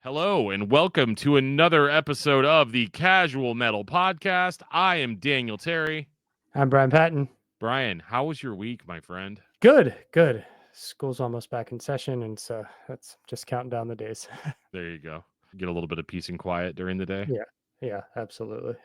Hello and welcome to another episode of the Casual Metal Podcast. I am Daniel Terry. I'm Brian Patton. Brian, how was your week, my friend? Good. School's almost back in session, and so that's just counting down the days. There you go. Get a little bit of peace and quiet during the day. Yeah, absolutely.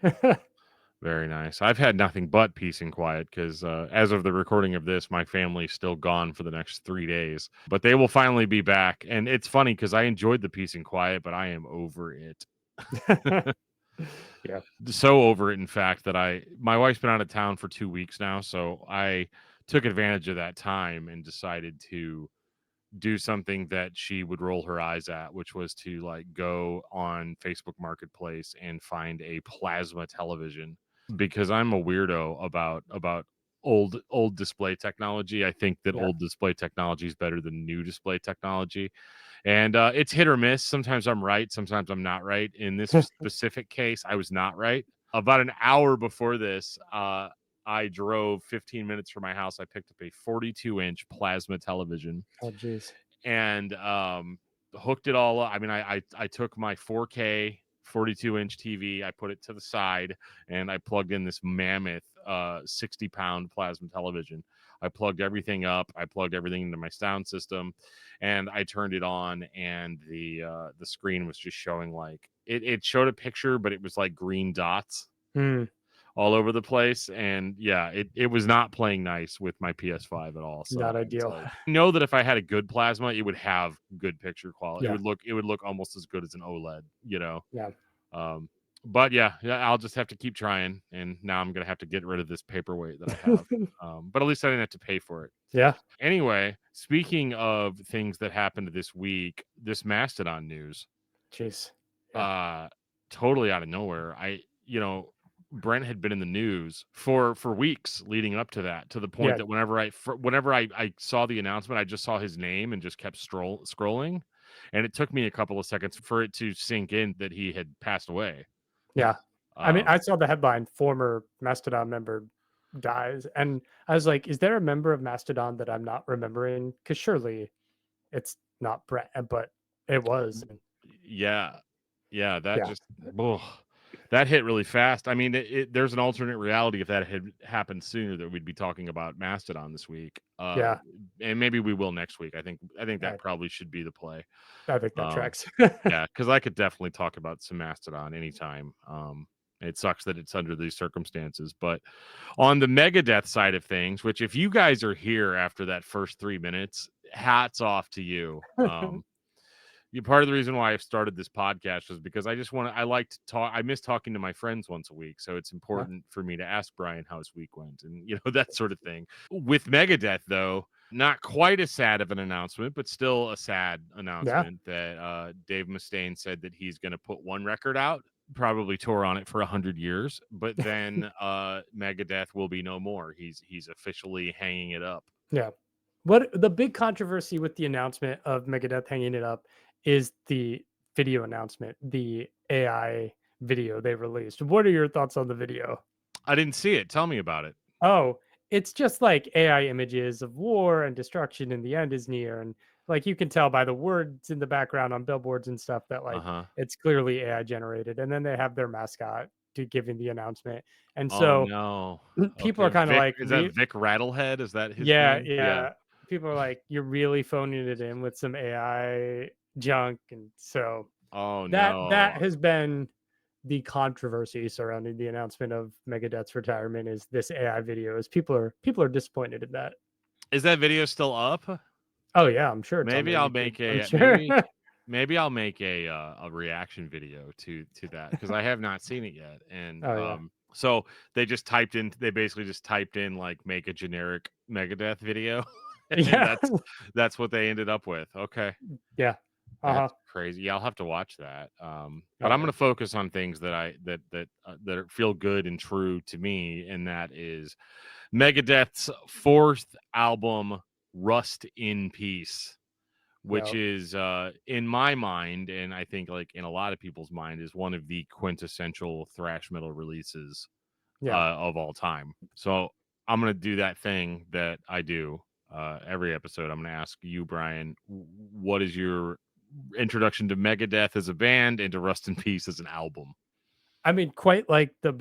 Very nice. I've had nothing but peace and quiet because as of the recording of this, my family's still gone for the next 3 days. But they will finally be back. And it's funny because I enjoyed the peace and quiet, but I am over it. Yeah. So over it, in fact, that my wife's been out of town for 2 weeks now, so I took advantage of that time and decided to do something that she would roll her eyes at, which was to like go on Facebook Marketplace and find a plasma television because I'm a weirdo about old display technology. I think that Yeah. old display technology is better than new display technology. And it's hit or miss. Sometimes I'm right, sometimes I'm not right. In this specific case, I was not right. About an hour before this, I drove 15 minutes from my house. I picked up a 42-inch plasma television Oh, geez. and hooked it all up. I mean, I took my 4K 42-inch TV, I put it to the side, and I plugged in this mammoth 60-pound plasma television. I plugged everything up. I plugged everything into my sound system, and I turned it on. And the screen was just showing like it showed a picture, but it was like green dots all over the place. And yeah, it was not playing nice with my PS5 at all. So Not I was ideal. like, I know that if I had a good plasma, it would have good picture quality. Yeah. It would look almost as good as an OLED, you know. Yeah. But yeah, I'll just have to keep trying. And now I'm gonna have to get rid of this paperweight that I have. But at least I didn't have to pay for it. Yeah. Anyway, speaking of things that happened this week, this Mastodon news, Jeez. totally out of nowhere. Brent had been in the news for weeks leading up to that, to the point Yeah. that whenever I saw the announcement, I just saw his name and just kept scrolling, and it took me a couple of seconds for it to sink in that he had passed away. Yeah. I mean, Um, I saw the headline, former Mastodon member dies. And I was like, is there a member of Mastodon that I'm not remembering? Because surely it's not Brett, but it was. yeah, that Yeah. just that hit really fast. I mean, there's an alternate reality if that had happened sooner that we'd be talking about Mastodon this week. Yeah. And maybe we will next week. I think that I, probably should be the play. I think that Um, tracks. yeah, because I could definitely talk about some Mastodon anytime. It sucks that it's under these circumstances, but on the Megadeth side of things, which if you guys are here after that first 3 minutes, hats off to you. Part of the reason why I've started this podcast was because I like to talk. I miss talking to my friends once a week. So it's Yeah. important for me to ask Brian how his week went and, that sort of thing. With Megadeth, though, not quite as sad of an announcement, but still a sad announcement that Dave Mustaine said that he's going to put one record out, probably tour on it for 100 years, but then Megadeth will be no more. He's officially hanging it up. Yeah. What the big controversy with the announcement of Megadeth hanging it up is the video announcement, the AI video they released. What are your thoughts on the video? I didn't see it. Tell me about it. Oh, it's just like AI images of war and destruction and the end is near. And like you can tell by the words in the background on billboards and stuff that like Uh-huh. it's clearly AI generated. And then they have their mascot to giving the announcement. And Oh, so no. people Okay, are kind of Vic like, is that Vic Rattlehead? Is that his yeah, name? Yeah. yeah. People are like, "You're really phoning it in with some AI junk," and so Oh, that no. has been the controversy surrounding the announcement of Megadeth's retirement is this AI video. Is people are disappointed in that. Is that video still up? Oh yeah, I'm sure it's on Maybe their I'll YouTube. make I'm a sure. maybe I'll make a reaction video to that because I have not seen it yet. And Oh yeah, so they basically just typed in like make a generic Megadeth video and yeah, that's what they ended up with. Okay. yeah. Uh huh. That's crazy. Yeah, I'll have to watch that. But Oh I'm yeah. going to focus on things that feel good and true to me, and that is Megadeth's fourth album, Rust in Peace, which Yeah. is in my mind, and I think like in a lot of people's mind, is one of the quintessential thrash metal releases Yeah. of all time. So I'm going to do that thing that I do every episode. I'm going to ask you, Brian, what is your introduction to Megadeth as a band and to Rust in Peace as an album. I mean, quite like the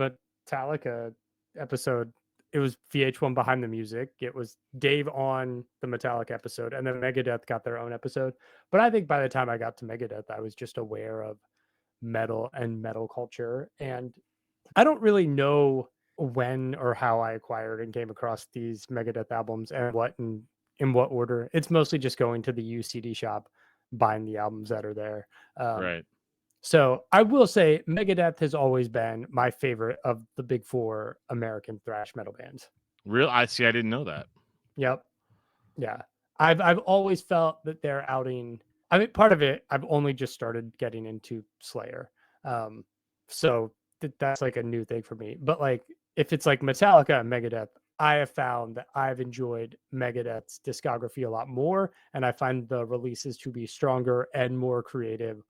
Metallica episode, it was VH1 behind the music. It was Dave on the Metallica episode, and then Megadeth got their own episode. But I think by the time I got to Megadeth, I was just aware of metal and metal culture. And I don't really know when or how I acquired and came across these Megadeth albums and what in what order. It's mostly just going to the UCD shop, buying the albums that are there. Um, Right. so I will say Megadeth has always been my favorite of the big four American thrash metal bands. I see. I didn't know that. Yep. Yeah. I've always felt that they're outing. I mean, part of it, I've only just started getting into Slayer. Um, so that's like a new thing for me. But like if it's like Metallica and Megadeth, I have found that I've enjoyed Megadeth's discography a lot more, and I find the releases to be stronger and more creative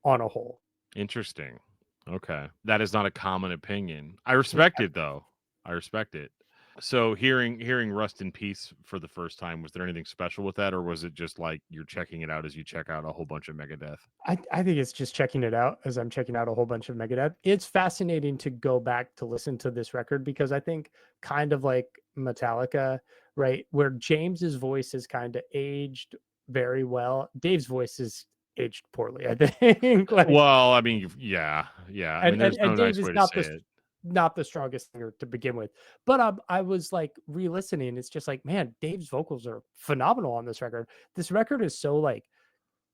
on a whole. Interesting. Okay. That is not a common opinion. I respect it though. I respect it. So hearing Rust in Peace for the first time, was there anything special with that, or was it just like you're checking it out as you check out a whole bunch of Megadeth? I think it's just checking it out as I'm checking out a whole bunch of Megadeth. It's fascinating to go back to listen to this record because I think kind of like Metallica, right, where James's voice is kind of aged very well. Dave's voice is aged poorly, I think. Like, Well, I mean, yeah, yeah. I mean, there's no and Dave nice is way to say it. not the strongest singer to begin with. But I was like re-listening. It's just like, man, Dave's vocals are phenomenal on this record. This record is so like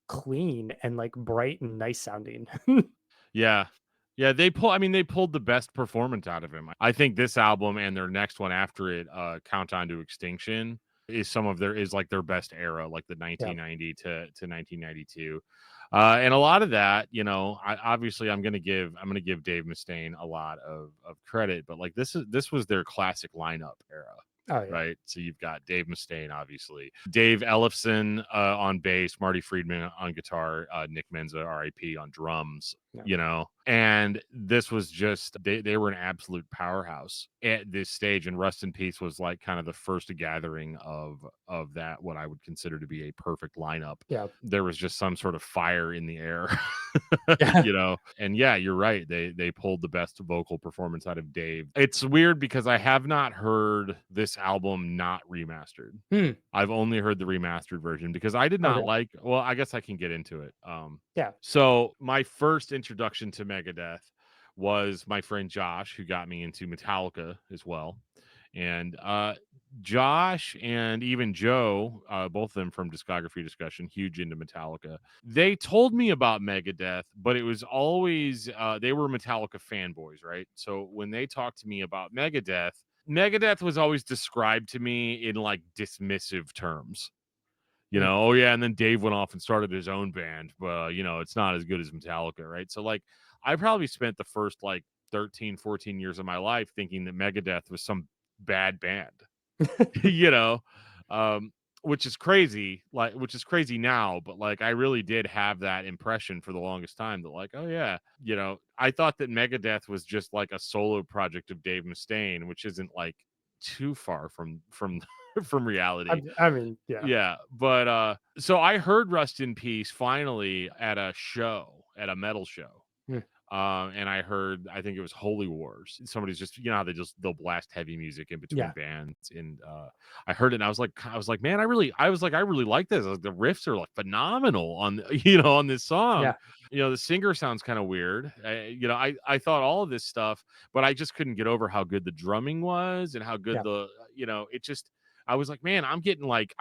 clean and like bright and nice sounding. Yeah. Yeah, they pulled the best performance out of him. I think this album and their next one after it, Countdown to Extinction, is like their best era, like the Yeah. 1990 to 1992. And a lot of that, obviously I'm gonna give Dave Mustaine a lot of credit, but like this was their classic lineup era. Oh yeah. Right. So you've got Dave Mustaine, obviously, Dave Ellefson on bass, Marty Friedman on guitar, Nick Menza, RIP, on drums, Yeah. and this was just, they were an absolute powerhouse at this stage. And Rust in Peace was like kind of the first gathering of that, what I would consider to be a perfect lineup. Yeah. There was just some sort of fire in the air. Yeah. And yeah, you're right, they pulled the best vocal performance out of Dave. It's weird because I have not heard this album not remastered. Hmm. I've only heard the remastered version because I did not Okay. like, well, I guess I can get into it. Yeah. So my first introduction to Megadeth was my friend Josh, who got me into Metallica as well. And Josh and even Joe, both of them from Discography Discussion, huge into Metallica. They told me about Megadeth, but it was always, they were Metallica fanboys, right? So when they talked to me about Megadeth was always described to me in like dismissive terms. Hmm. Oh yeah, and then Dave went off and started his own band, but it's not as good as Metallica, right? So like I probably spent the first like 13, 14 years of my life thinking that Megadeth was some bad band. you know, um, which is crazy, which is crazy now, but like I really did have that impression for the longest time that like, oh yeah, I thought that Megadeth was just like a solo project of Dave Mustaine, which isn't like too far from from reality. I mean, yeah. Yeah, but so I heard Rust in Peace finally at a show, at a metal show. Hmm. And I think it was Holy Wars. Somebody's just, how they'll blast heavy music in between Yeah. bands. And I heard it and I was like, man, I really like this. Like, the riffs are like phenomenal on, on this song. Yeah. The singer sounds kind of weird. I thought all of this stuff, but I just couldn't get over how good the drumming was and how good Yeah. it just, I was like, man, I'm getting like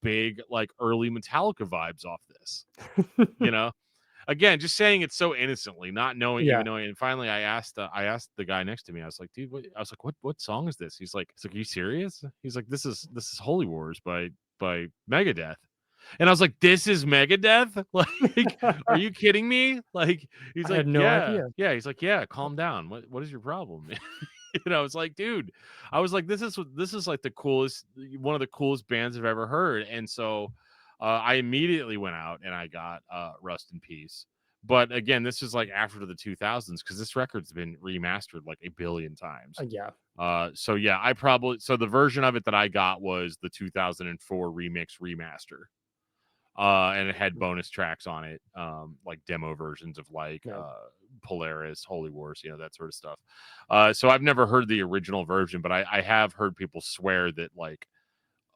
big, like early Metallica vibes off this, you know? Again, just saying it so innocently, not knowing, Yeah. even knowing. And finally, I asked the guy next to me. I was like, dude, what song is this? He's like, are you serious? He's like, this is Holy Wars by Megadeth. And I was like, this is Megadeth? Like, are you kidding me? Like, he's I like, had no yeah, idea. yeah. He's like, yeah, calm down. What is your problem? It's like, dude, I was like, this is like one of the coolest bands I've ever heard. And so I immediately went out and I got Rust in Peace. But again, this is like after the 2000s because this record's been remastered like a billion times. Yeah. So yeah, so the version of it that I got was the 2004 remix remaster. and it had bonus tracks on it, like demo versions of like Yeah. Polaris, Holy Wars, that sort of stuff. So I've never heard the original version, but I have heard people swear that like,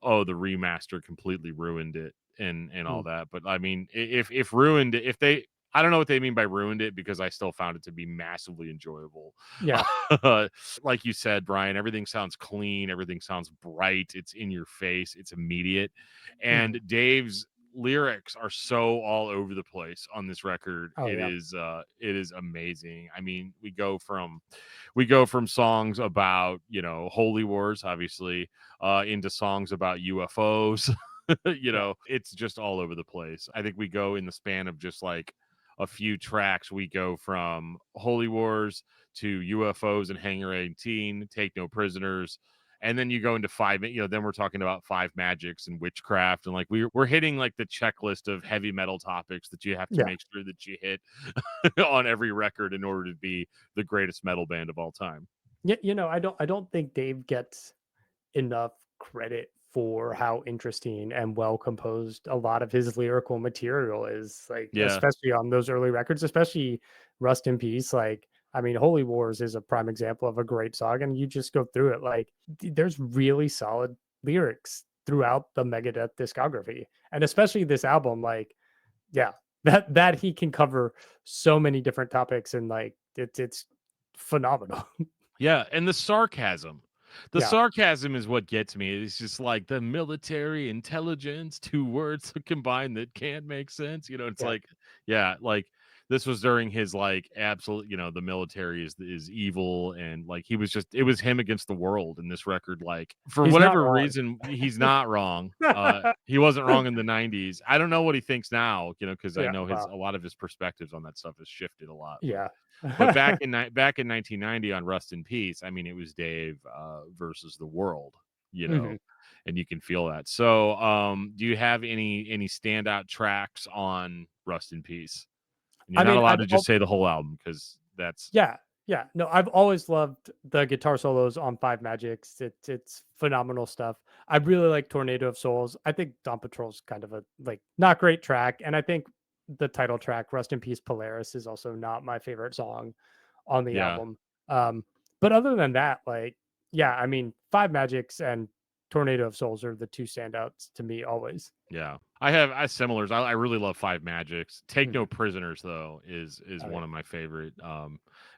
oh, the remaster completely ruined it and all Mm. that. But I mean, if ruined it, if they, I don't know what they mean by ruined it, because I still found it to be massively enjoyable. Yeah. Like you said, Brian, everything sounds clean, everything sounds bright, it's in your face, it's immediate. Mhm. And Dave's lyrics are so all over the place on this record. Oh yeah. It is amazing. I mean, we go from songs about, holy wars, obviously, into songs about UFOs. Yeah. It's just all over the place. I think we go in the span of just like a few tracks. We go from Holy Wars to UFOs and Hangar 18, Take No Prisoners. And then you go into five, then we're talking about Five Magics and witchcraft. And like we're hitting like the checklist of heavy metal topics that you have to Yeah. make sure that you hit on every record in order to be the greatest metal band of all time. Yeah. I don't think Dave gets enough credit for how interesting and well composed a lot of his lyrical material is, like, Yeah. especially on those early records, especially Rust in Peace. Like, I mean, Holy Wars is a prime example of a great song, and you just go through it, like, there's really solid lyrics throughout the Megadeth discography, and especially this album. Like, yeah, that he can cover so many different topics, and like it's phenomenal. Yeah, and the sarcasm. The Yeah, sarcasm is what gets me. It's just like the military intelligence, two words combined that can't make sense. It's yeah, like, yeah, like this was during his like absolute, the military is evil, and like it was him against the world in this record. Like for he's not whatever wrong. reason, he's not wrong. He wasn't wrong in the 90s. I don't know what he thinks now, because I Yeah, know wow. a lot of his perspectives on that stuff has shifted a lot, but Yeah. back in 1990 on Rust in Peace, I mean, it was Dave versus the world, Mhm. and you can feel that. So, do you have any standout tracks on Rust in Peace? And you're I not mean, allowed to just say the whole album, because that's yeah, yeah. No, I've always loved the guitar solos on Five Magics. It's phenomenal stuff. I really like Tornado of Souls. I think Dawn Patrol's kind of a, like, not great track, and I think the title track, Rest in Peace Polaris, is also not my favorite song on the yeah. album. Um, but other than that, like, yeah, I mean, Five Magics and Tornado of Souls are the two standouts to me always. Yeah. I similars. I really love Five Magics. Take No Mhm. Prisoners though is Oh yeah. one of my favorite.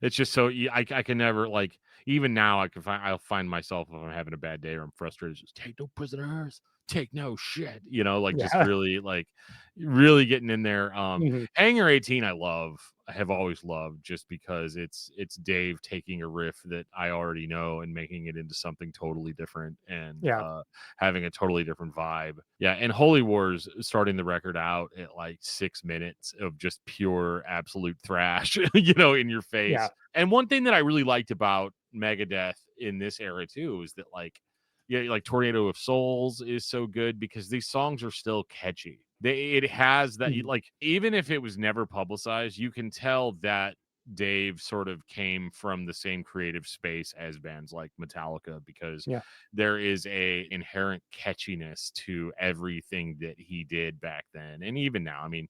It's just so I can never like, even now I'll find myself if I'm having a bad day or I'm frustrated, just take no prisoners, take no shit. Like just Yeah. really like really getting in there. Mhm. Hangar 18 I have always loved, just because it's Dave taking a riff that I already know and making it into something totally different, and Yeah. having a totally different vibe. Yeah, and Holy Wars starting the record out at like 6 minutes of just pure absolute thrash, in your Yeah. face. And one thing that I really liked about Megadeth in this era too is that like, yeah, like Tornado of Souls is so good because these songs are still catchy. It has that, Mhm. like, even if it was never publicized, you can tell that Dave sort of came from the same creative space as bands like Metallica, because Yeah. there is a inherent catchiness to everything that he did back then and even now. I mean,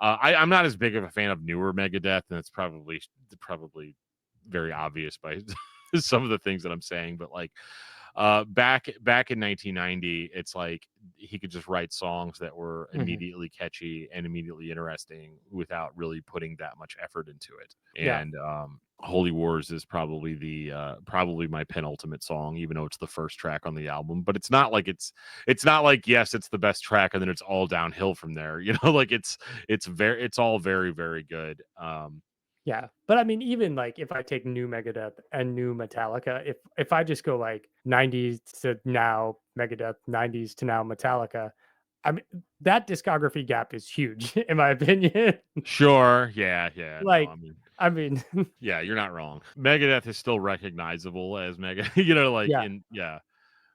I'm not as big of a fan of newer Megadeth, and it's probably very obvious by some of the things that I'm saying, but like back in 1990, it's like he could just write songs that were Mhm. immediately catchy and immediately interesting without really putting that much effort into it. Yeah. And Holy Wars is probably the probably my penultimate song, even though it's the first track on the album. But it's not like, yes, it's the best track and then it's all downhill from there. Like it's all very, very good. Yeah, but I mean, even like if I take new Megadeth and new Metallica, if I just go like 90s to now Megadeth, 90s to now Metallica, I mean, that discography gap is huge in my opinion. Sure, yeah, no, Like, I mean, yeah, you're not wrong. Megadeth is still recognizable as Mega, like yeah, in, yeah.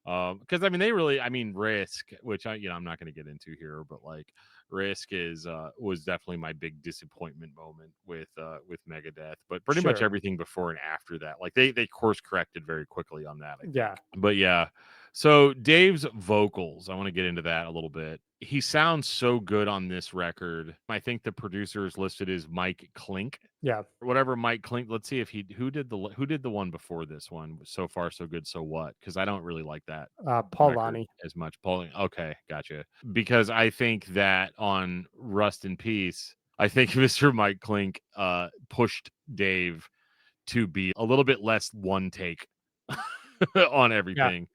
Because I mean, they really, I mean, Risk, which I'm not going to get into here, but like Risk is was definitely my big disappointment moment with Megadeth. But pretty much sure, everything before and after that, like they course corrected very quickly on that, I think. yeah, But yeah, so Dave's vocals, I want to get into that a little bit. he sounds so good on this record. I think the producer is listed as Mike Klink. Yeah. Whatever Mike Klink. Let's see if who did the one before this one. So far so good, so what? Because I don't really like that Paul record Lani. as much. Polling. Okay, gotcha. Because I think that on Rust in Peace, I think Mr. Mike Klink pushed Dave to be a little bit less one take on Yeah. everything.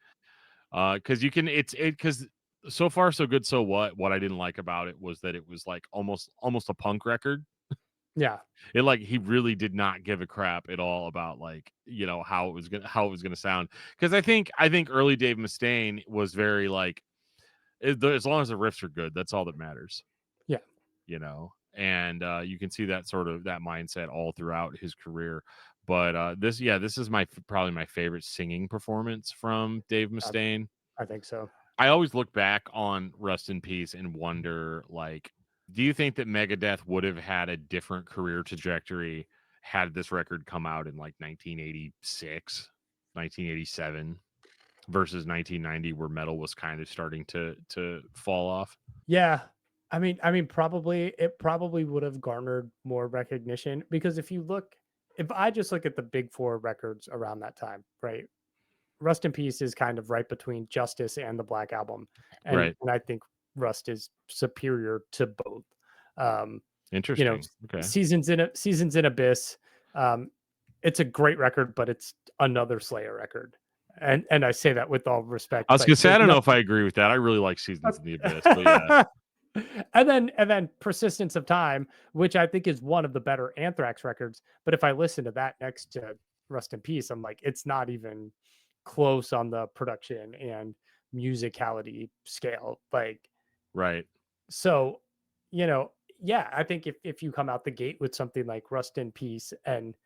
Because you can because so far so good, so what I didn't like about it was that it was like almost a punk record. Yeah. It like he really did not give a crap at all about like, how it was gonna sound. Because I think early Dave Mustaine was very like, as long as the riffs are good, that's all that matters. Yeah. And you can see that sort of that mindset all throughout his career. But this is probably my favorite singing performance from Dave I, Mustaine. I think so. I always look back on Rust in Peace and wonder, like, do you think that Megadeth would have had a different career trajectory had this record come out in like 1986, 1987 versus 1990, where metal was kind of starting to fall off? Yeah. Probably it probably would have garnered more recognition because if I just look at the big four records around that time, right? Rust in Peace is kind of right between Justice and the Black Album, and Right. and I think Rust is superior to both. Um, Interesting. Okay. Seasons in Abyss. Um, it's a great record, but it's another Slayer record, and I say that with all respect. I was Like gonna say, I there's don't know if I nothing. agree with that. I really like Seasons in the Abyss, but yeah. And then Persistence of Time, which I think is one of the better Anthrax records. But if I listen to that next to Rust in Peace, I'm like, it's not even close on the production and musicality scale. Like, Right. so, you know, yeah, I think if you come out the gate with something like Rust in Peace,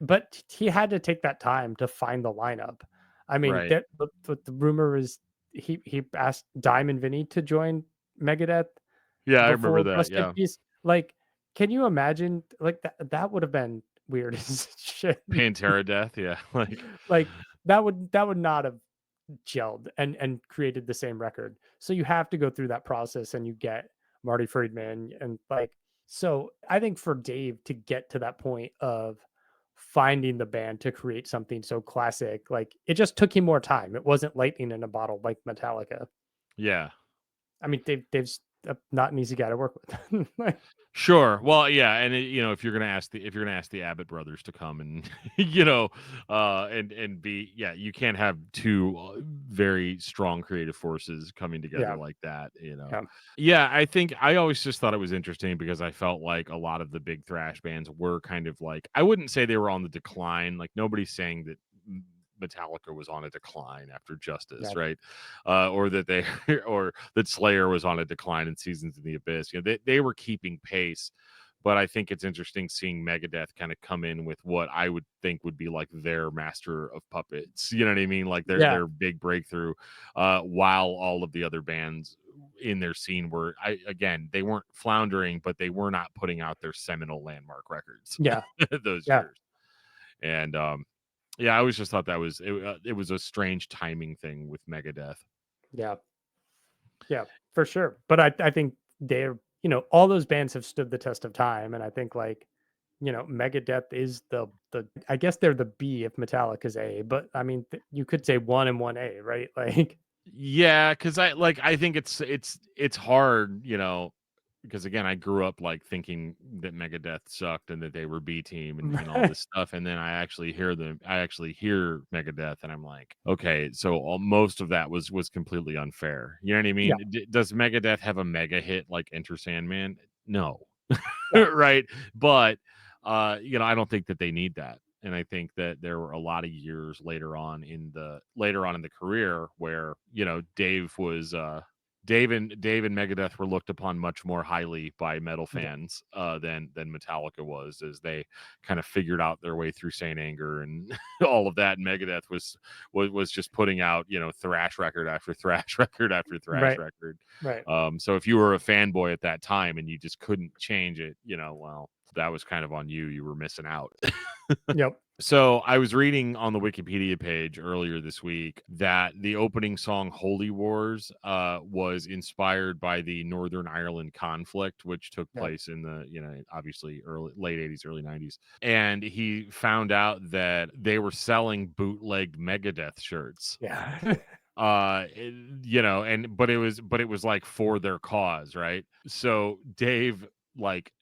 but he had to take that time to find the lineup. I mean, Right. the rumor is he asked Diamond Vinny to join Megadeth Yeah, I remember before that. Rust in Yeah. Peace. Like, can you imagine like that would have been weird as shit. Pantera Death. Yeah. Like, Like that would not have gelled and created the same record. So you have to go through that process and you get Marty Friedman and like so I think for Dave to get to that point of finding the band to create something so classic, like it just took him more time. It wasn't lightning in a bottle like Metallica. yeah. I mean, Dave's not an easy guy to work with. Like, Sure. Well, yeah, and if you're gonna ask the Abbott brothers to come and and be, yeah, you can't have two very strong creative forces coming together yeah, like that. yeah, Yeah, I think I always just thought it was interesting because I felt like a lot of the big thrash bands were kind of like, I wouldn't say they were on the decline. Like nobody's saying that Metallica was on a decline after yeah, Justice, right? Or that they or that Slayer was on a decline in Seasons in the Abyss. They were keeping pace, but I think it's interesting seeing Megadeth kind of come in with what I would think would be like their master of puppets. You know what I mean? Like yeah, their big breakthrough, while all of the other bands in their scene were, again, they weren't floundering, but they were not putting out their seminal landmark records yeah, those yeah, years. And yeah, I always just thought that was it was a strange timing thing with Megadeth. yeah, yeah, for sure. But I think they're all those bands have stood the test of time, and I think like Megadeth is the I guess they're the B if Metallica's A, but I mean you could say 1 and 1A, right? Like Yeah, because I think it's hard, because again, I grew up like thinking that Megadeth sucked and that they were B team and all this stuff, and then I actually hear Megadeth, and I'm like, okay, so most of that was completely unfair. You know what I yeah, mean? Does Megadeth have a mega hit like Enter Sandman? No, yeah, right? But I don't think that they need that. And I think that there were a lot of years later on in the career where, Dave and Megadeth were looked upon much more highly by metal yeah, fans than Metallica was, as they kind of figured out their way through Saint Anger and all of that. And Megadeth was just putting out, thrash record after thrash record after thrash right, record. right, So if you were a fanboy at that time and you just couldn't change it, well, that was kind of on you. You were missing out. Yep. So I was reading on the Wikipedia page earlier this week that the opening song "Holy Wars" was inspired by the Northern Ireland conflict, which took Yep. place in the obviously late '80s, early '90s. And he found out that they were selling bootlegged Megadeth shirts. Yeah. But it was like for their cause, right? So Dave like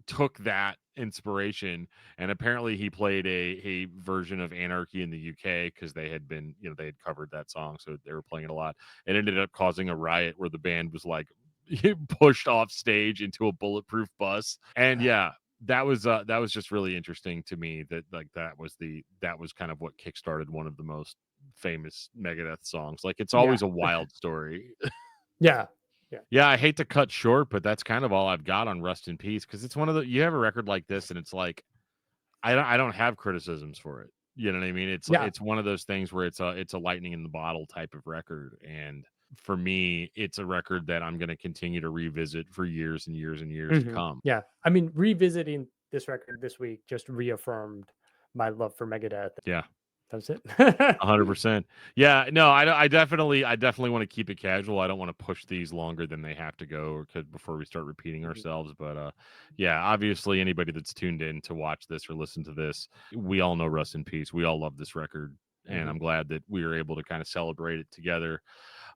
took that inspiration, and apparently he played a version of Anarchy in the UK because they had been, they had covered that song, so they were playing it a lot. It ended up causing a riot where the band was like pushed off stage into a bulletproof bus. And yeah, that was just really interesting to me that like that was kind of what kickstarted one of the most famous Megadeth songs. Like it's Yeah. always a wild story. Yeah. Yeah. Yeah, I hate to cut short, but that's kind of all I've got on Rust in Peace, because it's one of the you have a record like this and it's like I don't have criticisms for it. You know what I mean? Yeah. It's one of those things where it's a lightning in the bottle type of record, and for me, it's a record that I'm going to continue to revisit for years and years and years to come. Yeah. I mean, revisiting this record this week just reaffirmed my love for Megadeth. Yeah. That's it. 100%. Yeah, no, I definitely want to keep it casual. I don't want to push these longer than they have to go, or could before we start repeating Mhm. ourselves. But yeah, obviously anybody that's tuned in to watch this or listen to this, we all know Rust in Peace. We all love this record, and Mhm. I'm glad that we were able to kind of celebrate it together.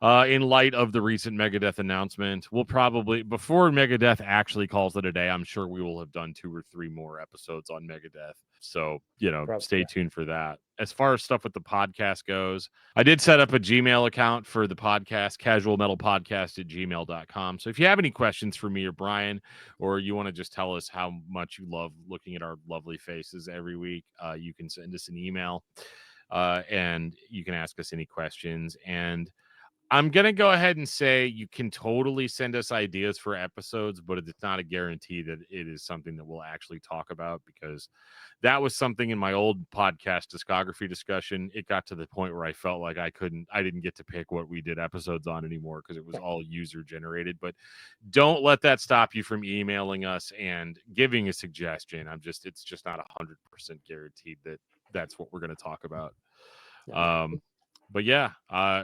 In light of the recent Megadeth announcement, we'll probably, before Megadeth actually calls it a day, I'm sure we will have done 2 or 3 more episodes on Megadeth. So, Probably. stay tuned for that. As far as stuff with the podcast goes, I did set up a Gmail account for the podcast, casualmetalpodcast@gmail.com. So if you have any questions for me or Brian, or you want to just tell us how much you love looking at our lovely faces every week, you can send us an email, and you can ask us any questions. And I'm going to go ahead and say you can totally send us ideas for episodes, but it's not a guarantee that it is something that we'll actually talk about, because that was something in my old podcast discography discussion. It got to the point where I felt like I didn't get to pick what we did episodes on anymore because it was Yeah. all user generated. But don't let that stop you from emailing us and giving a suggestion. It's just not 100% guaranteed that that's what we're going to talk about. Yeah. But yeah,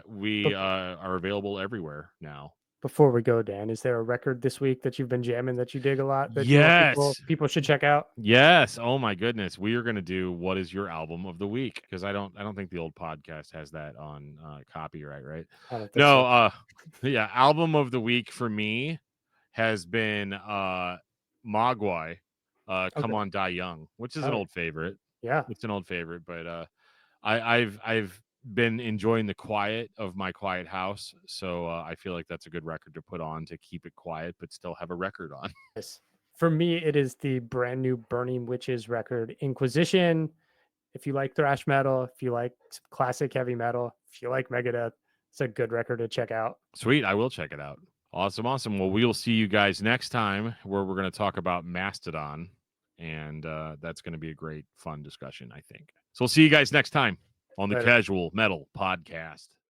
we But are available everywhere now. before we go, Dan, is there a record this week that you've been jamming that you dig a lot that you want Yes. people should check out? Yes. Oh my goodness. We are going to do what is your album of the week, because I don't think the old podcast has that on copyright, right? I don't think No, so. yeah, album of the week for me has been Mogwai, Come Okay. On Die Young, which is an Oh, old favorite. yeah. It's an old favorite, but I've been enjoying the quiet of my quiet house, so I feel like that's a good record to put on to keep it quiet but still have a record on. Yes. For me, it is the brand new Burning Witches record, Inquisition. If you like thrash metal, if you like classic heavy metal, if you like Megadeth, it's a good record to check out. Sweet, I will check it out. Awesome, awesome. Well, we'll see you guys next time, where we're going to talk about Mastodon, and that's going to be a great, fun discussion, I think. So we'll see you guys next time on the Later. Casual Metal Podcast.